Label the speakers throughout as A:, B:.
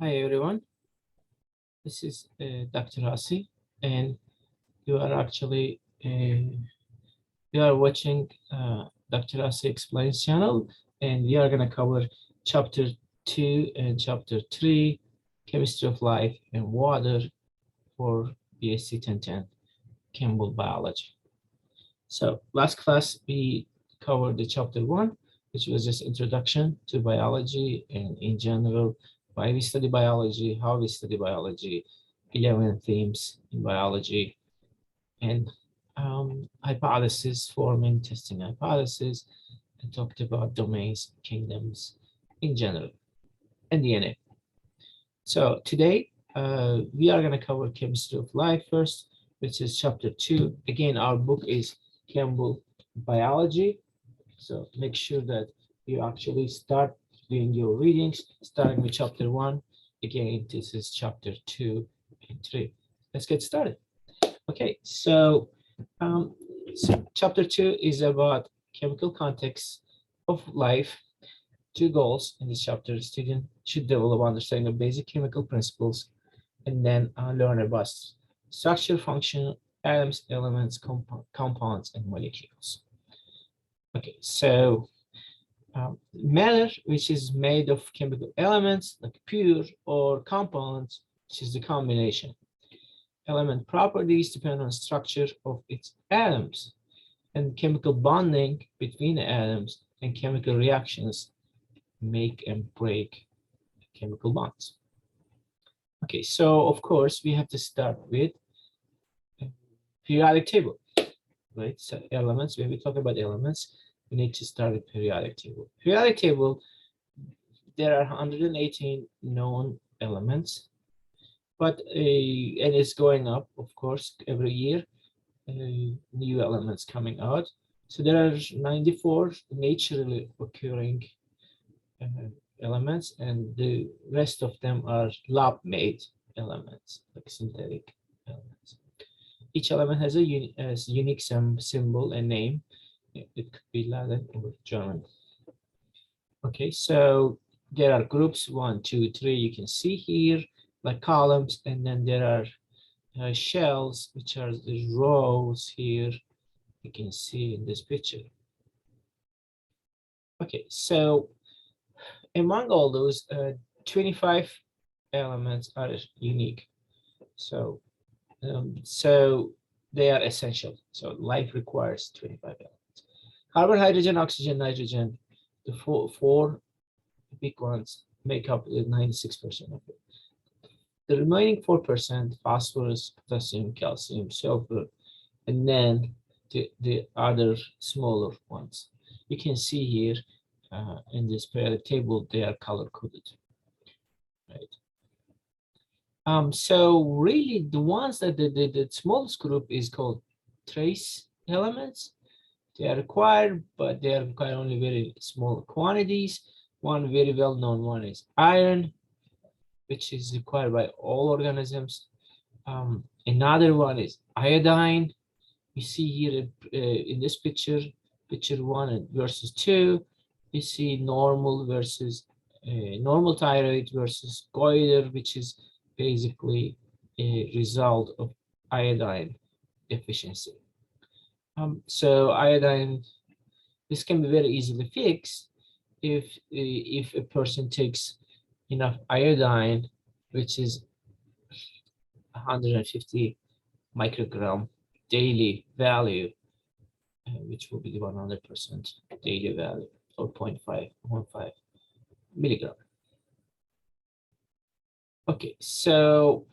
A: Hi everyone, this is Dr. Hasi, and you are actually you are watching Dr. Hasi Explains channel, and we are going to cover chapter 2 and chapter 3, Chemistry of Life and Water for BSc 1010 Chemical Biology. So last class we covered the chapter 1, which was just introduction to biology and in general why we study biology, how we study biology, 11 themes in biology, and hypothesis forming, testing hypothesis, and talked about domains, kingdoms in general, and DNA. So today we are going to cover chemistry of life first, which is chapter 2. Again, our book is Chemical Biology. So make sure that you actually start doing your readings, starting with chapter 1. Again, this is chapter 2 and 3. Let's get started. Okay, so chapter 2 is about chemical context of life. Two goals in this chapter: student should develop understanding of basic chemical principles and then learn about structure, function, atoms, elements, compounds, and molecules. Okay, so matter, which is made of chemical elements like pure, or compounds, which is the combination. Element properties depend on structure of its atoms, and chemical bonding between atoms and chemical reactions make and break chemical bonds. Okay, so of course we have to start with periodic table, right? So elements, when we talk about elements, we need to start with periodic table. Periodic table, there are 118 known elements, but and it's going up, of course, every year, new elements coming out. So there are 94 naturally occurring elements, and the rest of them are lab-made elements, like synthetic elements. Each element has a unique symbol and name. It could be Latin or German. Okay, so there are groups 1, 2, 3. You can see here like columns, and then there are shells, which are the rows here. You can see in this picture. Okay, so among all those, 25 elements are unique. So they are essential. So life requires 25 elements. Carbon, hydrogen, oxygen, nitrogen, the four big ones make up 96% of it. The remaining 4%, phosphorus, potassium, calcium, sulfur, and then the other smaller ones. You can see here in this periodic table, they are color coded, right? So really the ones that the smallest group is called trace elements. They are required, but they are required only very small quantities. One very well-known one is iron, which is required by all organisms. Another one is iodine. You see here in this picture, picture 1 versus 2, you see normal versus normal thyroid versus goiter, which is basically a result of iodine deficiency. So iodine, this can be very easily fixed if a person takes enough iodine, which is 150 microgram daily value, which will be the 100% daily value, or 0.515 milligram. Okay, so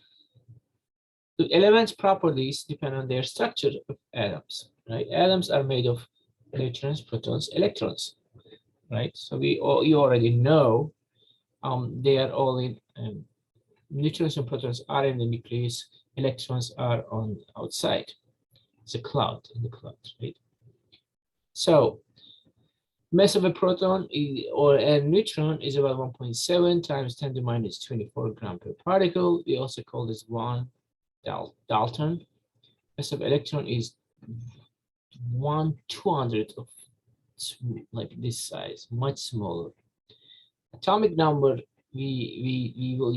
A: the elements' properties depend on their structure of atoms, right? Atoms are made of neutrons, protons, electrons, right? So you already know they are all in neutrons and protons are in the nucleus, electrons are on outside. It's a cloud in the cloud, right? So mass of a proton or a neutron is about 1.7 times 10 to the minus 24 gram per particle. We also call this 1 Dalton. Mass of electron is 1/200 of like this size, much smaller. Atomic number we will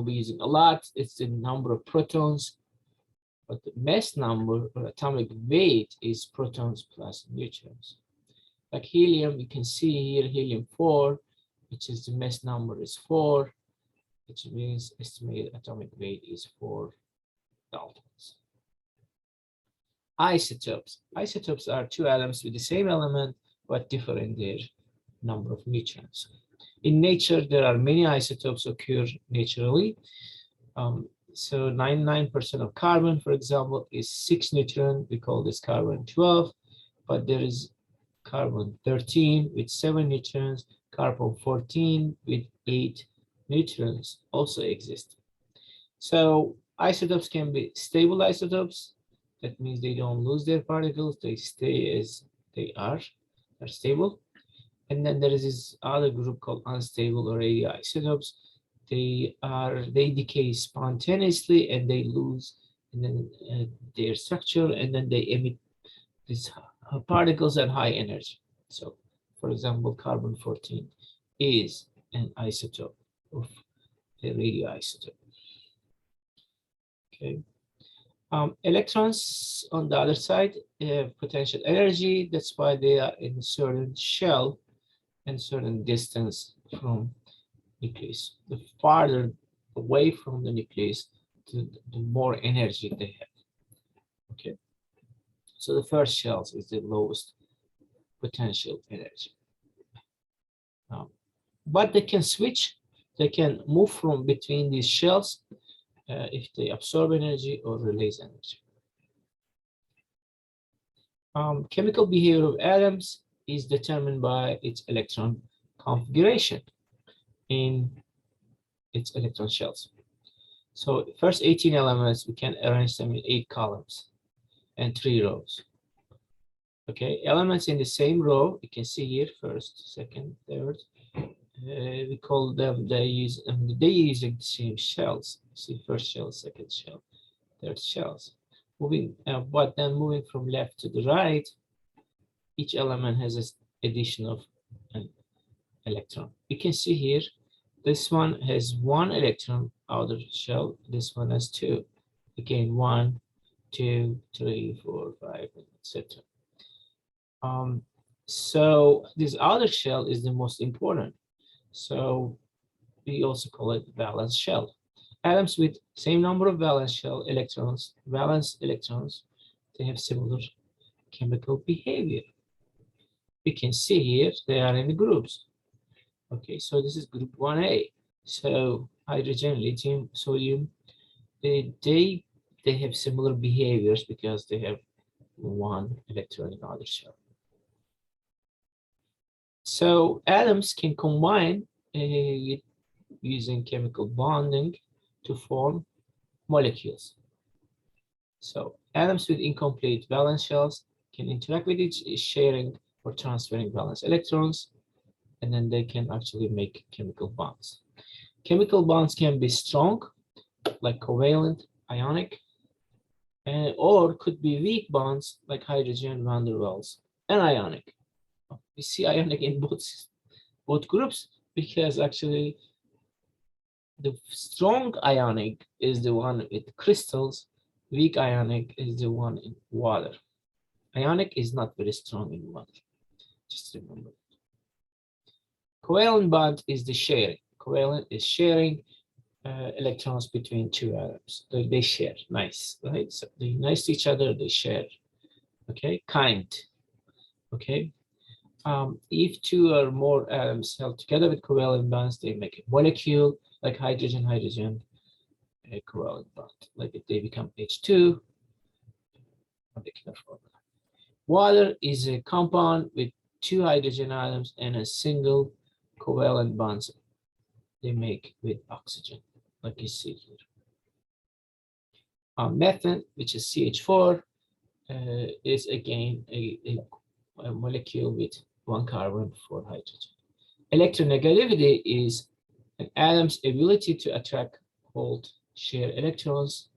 A: be using a lot. It's the number of protons, but the mass number or atomic weight is protons plus neutrons. Like helium, you can see here helium-4, which is the mass number is 4, which means estimated atomic weight is 4 daltons. Isotopes. Isotopes are two atoms with the same element but differ in their number of neutrons. In nature, there are many isotopes occur naturally. So 99% of carbon, for example, is 6 neutron. We call this carbon-12, but there is carbon-13 with 7 neutrons, carbon-14 with 8 neutrons also exist. So isotopes can be stable isotopes. That means they don't lose their particles. They stay as they are. They're stable. And then there is this other group called unstable or radioisotopes. They decay spontaneously and they lose and then their structure, and then they emit these particles at high energy. So, for example, carbon-14 is an isotope of a radioisotope. Okay. Electrons on the other side have potential energy. That's why they are in a certain shell and certain distance from nucleus. The farther away from the nucleus, the more energy they have. Okay. So the first shells is the lowest potential energy. But they can switch. They can move from between these shells if they absorb energy or release energy. Chemical behavior of atoms is determined by its electron configuration in its electron shells. So first 18 elements, we can arrange them in 8 columns and 3 rows. Okay, elements in the same row, you can see here, first, second, third. We call them, they use the same shells. See, first shell, second shell, third shells. But then moving from left to the right, each element has an addition of an electron. You can see here, this one has 1 electron, outer shell. This one has 2. Again, 1, 2, 3, 4, 5, etc. So this outer shell is the most important. So we also call it valence shell. Atoms with same number of valence electrons, they have similar chemical behavior. We can see here they are in the groups. Okay, so this is group 1A. So hydrogen, lithium, sodium, they have similar behaviors because they have 1 electron in outer shell. So atoms can combine using chemical bonding to form molecules. So atoms with incomplete valence shells can interact with each, sharing or transferring valence electrons, and then they can actually make chemical bonds. Chemical bonds can be strong, like covalent, ionic, or could be weak bonds like hydrogen, van der Waals, and ionic. We see ionic in both groups because actually the strong ionic is the one with crystals, weak ionic is the one in water. Ionic is not very strong in water, just remember. Covalent bond is the sharing. Covalent is sharing electrons between 2 atoms. They share, nice, right? So they're nice to each other, they share, okay? Kind, okay? If 2 or more atoms held together with covalent bonds, they make a molecule like hydrogen, a covalent bond. Like if they become H2, molecular formula. Water is a compound with 2 hydrogen atoms and a single covalent bonds they make with oxygen, like you see here. Methane, which is CH4, is again a molecule with 1 carbon, 4 hydrogen. Electronegativity is an atom's ability to attract, hold, share electrons.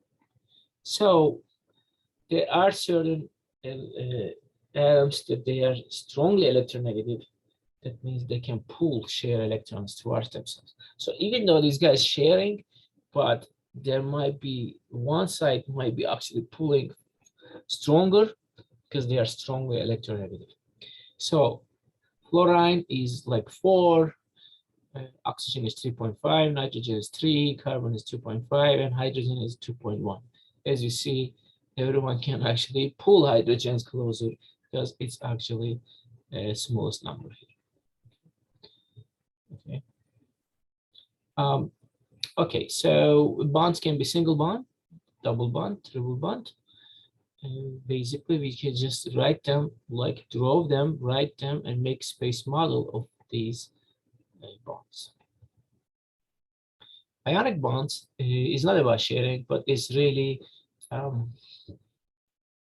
A: So there are certain atoms that they are strongly electronegative. That means they can pull share electrons towards themselves. So even though these guys sharing, but there might be one side might be actually pulling stronger because they are strongly electronegative. So fluorine is like 4, oxygen is 3.5, nitrogen is 3, carbon is 2.5, and hydrogen is 2.1. As you see, everyone can actually pull hydrogens closer because it's actually a smallest number here. Okay. Okay, so bonds can be single bond, double bond, triple bond. And basically, we can just write them, like draw them, write them, and make space model of these bonds. Ionic bonds is not about sharing, but it's really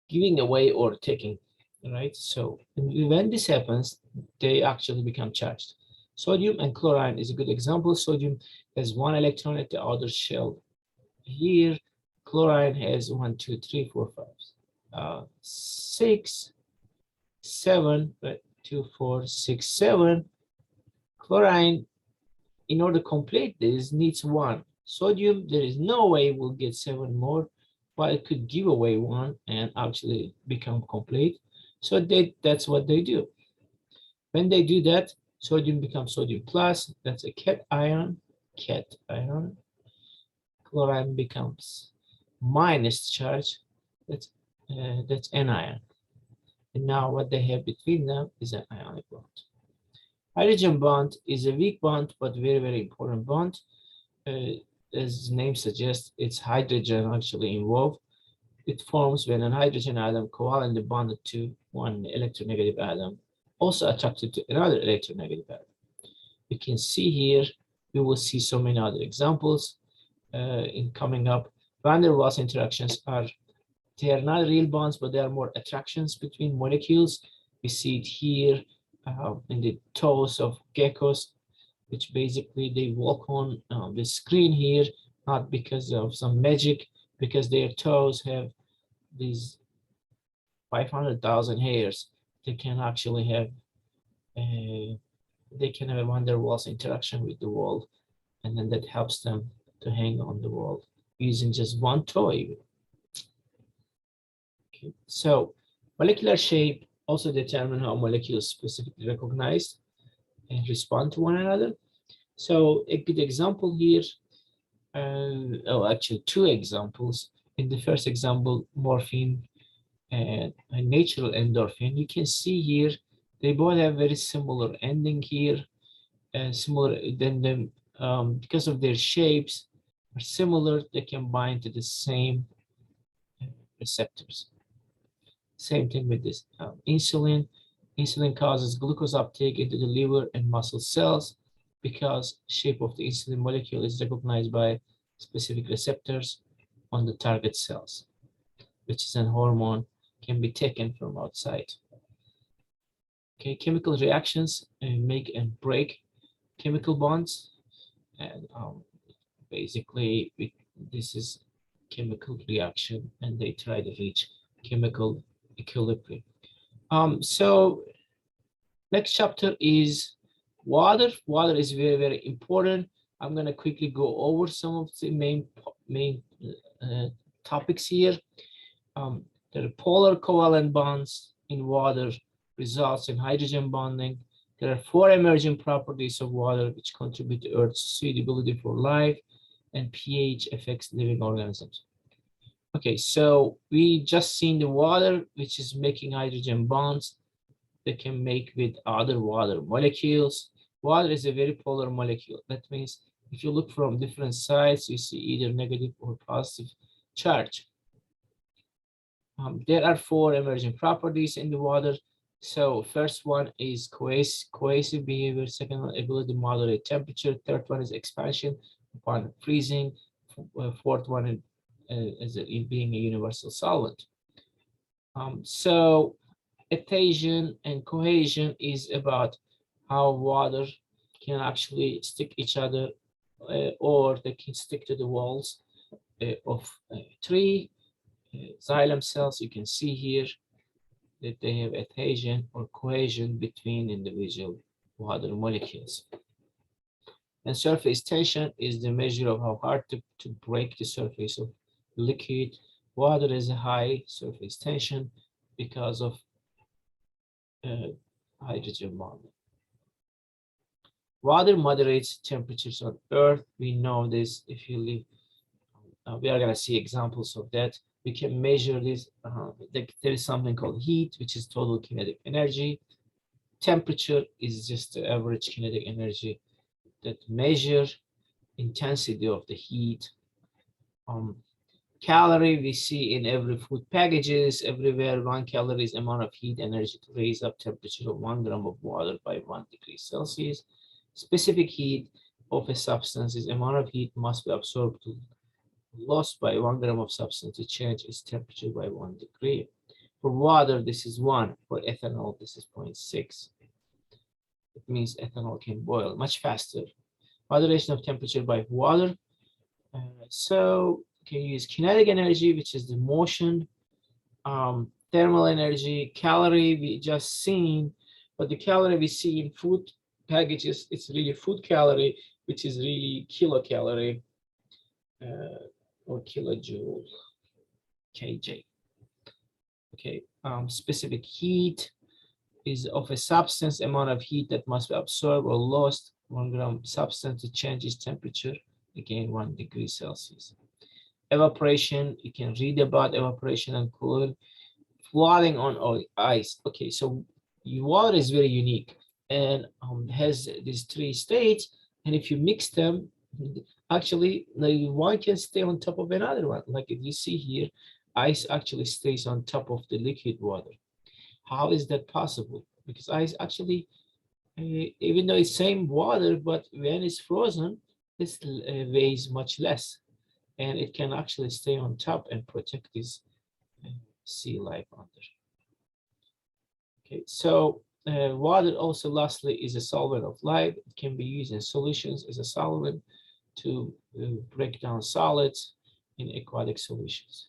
A: giving away or taking, right? So when this happens, they actually become charged. Sodium and chlorine is a good example. Sodium has 1 electron at the outer shell. Here, chlorine has 1, 2, 3, 4, 5, 6, 7, 2, 4, 6, 7. Chlorine, in order to complete this, needs 1. Sodium, there is no way we'll get 7 more, but it could give away 1 and actually become complete. So that's what they do. When they do that, sodium becomes sodium plus, that's a cation. Chlorine becomes minus charge, that's anion. And now what they have between them is an ionic bond. Hydrogen bond is a weak bond, but very, very important bond. As the name suggests, it's hydrogen actually involved. It forms when a hydrogen atom covalently bonded to one electronegative atom, also attracted to another electronegative atom. You can see here, we will see so many other examples in coming up. Van der Waals interactions are, they are not real bonds, but they are more attractions between molecules. We see it here in the toes of geckos, which basically they walk on the screen here, not because of some magic, because their toes have these 500,000 hairs. They can actually have a Van der Waals interaction with the wall, and then that helps them to hang on the wall using just one toe even. Okay. So molecular shape also determine how molecules specifically recognize and respond to one another. So a good example here, actually 2 examples. In the first example, morphine and a natural endorphin, you can see here, they both have very similar ending here, similar than them because of their shapes are similar, they can bind to the same receptors. Same thing with this insulin. Insulin causes glucose uptake into the liver and muscle cells because shape of the insulin molecule is recognized by specific receptors on the target cells, which is a hormone can be taken from outside. Okay, chemical reactions make and break chemical bonds, and basically this is chemical reaction, and they try to reach chemical equilibrium. So next chapter is water. Water is very, very important. I'm going to quickly go over some of the main topics here. There are polar covalent bonds in water results in hydrogen bonding. There are 4 emerging properties of water which contribute to Earth's suitability for life, and pH affects living organisms. Okay, so we just seen the water, which is making hydrogen bonds that can make with other water molecules. Water is a very polar molecule. That means if you look from different sides, you see either negative or positive charge. There are 4 emerging properties in the water. So first one is cohesive behavior, second one ability to moderate temperature, third one is expansion upon freezing, fourth one is being a universal solvent. So adhesion and cohesion is about how water can actually stick each other or they can stick to the walls of tree. Xylem cells, you can see here that they have adhesion or cohesion between individual water molecules. And surface tension is the measure of how hard to break the surface of liquid. Water is a high surface tension because of hydrogen bond. Water moderates temperatures on Earth. We know this. If you live, we are going to see examples of that. We can measure this. There is something called heat, which is total kinetic energy. Temperature is just the average kinetic energy that measure intensity of the heat. Calorie we see in every food packages everywhere. 1 calorie is amount of heat energy to raise up temperature of 1 gram of water by 1 degree Celsius. Specific heat of a substance is amount of heat must be absorbed to lost by 1 gram of substance to change its temperature by 1 degree. For water, this is 1. For ethanol, this is 0.6. It means ethanol can boil much faster. Moderation of temperature by water. So you can use kinetic energy, which is the motion, thermal energy, calorie we just seen, but the calorie we see in food packages, it's really food calorie, which is really kilocalorie or kilojoule, kJ. Okay, specific heat is of a substance, amount of heat that must be absorbed or lost. 1 gram substance to change its temperature, again 1 degree Celsius. Evaporation, you can read about evaporation and cooling. Flooding on ice. Okay, so water is very unique and has these 3 states, and if you mix them, actually one can stay on top of another one. Like if you see here, ice actually stays on top of the liquid water. How is that possible? Because ice actually, even though it's same water, but when it's frozen, it weighs much less, and it can actually stay on top and protect this sea life under. Okay, so water also lastly is a solvent of life. It can be used in solutions as a solvent to break down solids in aquatic solutions.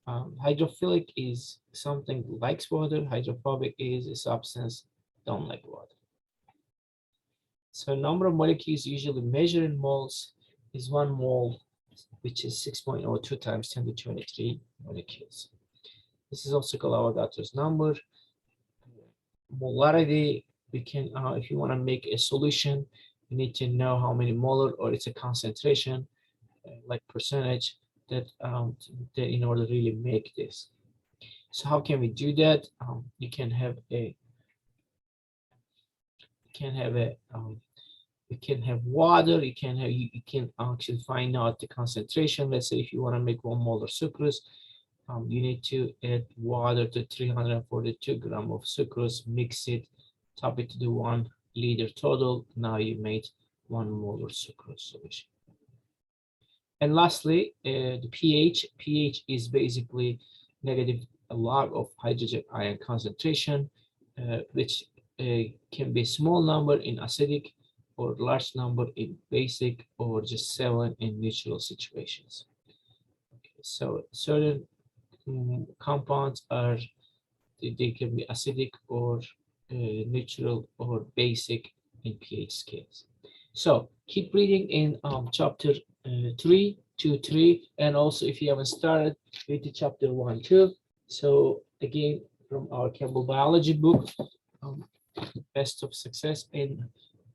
A: Hydrophilic is something likes water. Hydrophobic is a substance don't like water. So number of molecules usually measured in moles is 1 mole, which is 6.02 times 10 to 23 molecules. This is also called Avogadro's number. Molarity, we can, if you want to make a solution, you need to know how many molar, or it's a concentration, like percentage, that in order to really make this. So how can we do that? You can have water. You can actually find out the concentration. Let's say if you want to make 1 molar sucrose, you need to add water to 342 grams of sucrose, mix it, top it to the 1 liter total. Now you made 1 molar sucrose solution. And lastly, the pH. pH is basically negative log of hydrogen ion concentration, which can be a small number in acidic or large number in basic, or just 7 in neutral situations. Okay, so certain compounds are, they can be acidic or neutral or basic in pH scales. So keep reading in chapter 3 to 3, and also if you haven't started, read the chapter 1 too. So again, from our chemical biology book, best of success, and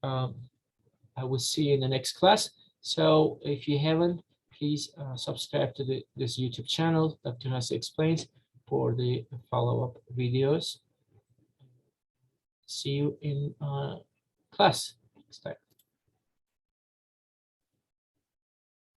A: I will see you in the next class. So if you haven't, please subscribe to this YouTube channel, Dr. Hassi Explains, for the follow-up videos. See you in class next time.